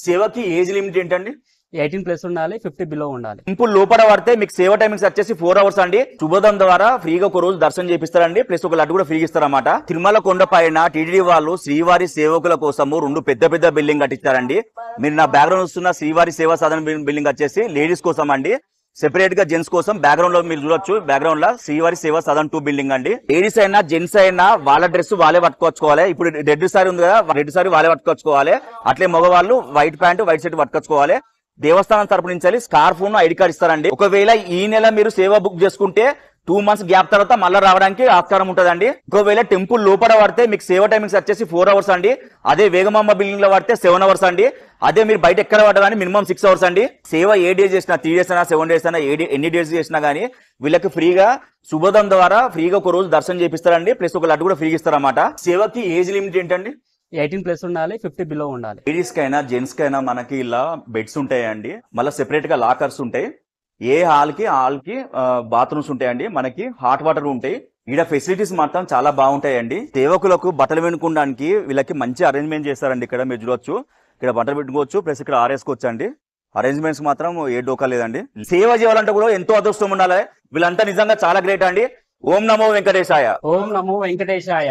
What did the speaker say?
సేవకి age limit ఏంటండి? 18+ ఉండాలి, 50 బిలో ఉండాలి. టెంపుల్ లోపల పడితే మీకు సేవ టైమింగ్స్ వచ్చేసి 4 అవర్స్ అండి. శుభోదం ద్వారా ఫ్రీగా ఒక రోజు దర్శనం చేపిస్తారండి. ప్లస్ ఒక లడ్డు కూడా ఫ్రీగా ఇస్తారన్నమాట. తిరుమల కొండ పైన టీటీడీ వాళ్ళు శ్రీవారి సేవకుల కోసము 2 పెద్ద బిల్డింగ్ కట్టించారండి. మీరు నా బ్యాక్గ్రౌండ్ వస్తున్న శ్రీవారి సేవా సాధన బిల్డింగ్ వచ్చేసి లేడీస్ కోసం అండి. సెపరేట్ గా జెంట్స్ కోసం బ్యాక్గ్రౌండ్ లో మీరు చూడొచ్చు. బ్యాక్గ్రౌండ్ లో శ్రీవారి సేవా సదన్ 2 బిల్డింగ్ అండి. లేడీస్ అయినా జెంట్స్ అయినా వాళ్ళ డ్రెస్ వాళ్ళే పట్టుకోవచ్చుకోవాలి. ఇప్పుడు రెడ్ సారీ ఉంది కదా, రెడ్ సారీ వాళ్ళే పట్టుకోవచ్చుకోవాలి. అట్లే మగవాళ్ళు వైట్ ప్యాంట్ వైట్ షర్ట్ పట్టుకోవాలి. దేవస్థానం తరపు నుంచి స్కార్ఫ్ ఐడి కార్డ్ ఇస్తారండి. ఒకవేళ ఈ నెల మీరు సేవ బుక్ చేసుకుంటే 2 months గ్యాప్ తర్వాత మళ్ళీ రావడానికి ఆస్కారం ఉంటదండి. ఒకవేళ టెంపుల్ లోపల పడితే మీకు సేవ టైమింగ్స్ వచ్చేసి 4 అవర్స్ అండి. అదే వేగమాంబ బిల్డింగ్ లో పడితే 7 అవర్స్ అండి. అదే మీరు బయట ఎక్కడ పడ్డా మినిమం 6 అవర్స్ అండి. సేవ ఏ డేస్ చేసినా 3 days అయినా 7 days అయినా ఎన్ని డేస్ చేసినా గానీ వీళ్ళకి ఫ్రీగా శుభోదం ద్వారా ఫ్రీగా ఒక రోజు దర్శనం చేపిస్తారండి. ప్లస్ ఒక లడ్డు కూడా ఫ్రీగా ఇస్తారన్నమాట. సేవకి ఏజ్ లిమిట్ ఏంటండి? 18+ ఉండాలి, 50 బిలో ఉండాలి. లేడీస్ కైనా జెంట్స్ కైనా మనకి ఇలా బెడ్స్ ఉంటాయండి. మళ్ళీ సెపరేట్ గా లాకర్స్ ఉంటాయి. ఏ హాల్ కి బాత్రూమ్స్ ఉంటాయండి. మనకి హాట్ వాటర్ ఉంటాయి. ఈడ ఫెసిలిటీస్ మాత్రం చాలా బాగుంటాయండి. సేవకులకు బట్టలు వెనుకోవడానికి వీళ్ళకి మంచి అరేంజ్మెంట్ చేస్తారండి. ఇక్కడ మీరు చూడొచ్చు, ఇక్కడ బట్టలు పెట్టుకోవచ్చు, ప్లస్ ఇక్కడ ఆరేసుకోవచ్చు అండి. అరేంజ్మెంట్స్ మాత్రం ఏ డోకా లేదండి. సేవ చేయాలంటే కూడా ఎంతో అదృష్టం ఉండాలి. వీళ్ళంతా నిజంగా చాలా గ్రేట్ అండి. ఓం నమో వెంకటేశాయ. ఓం నమో వెంకటేశాయ.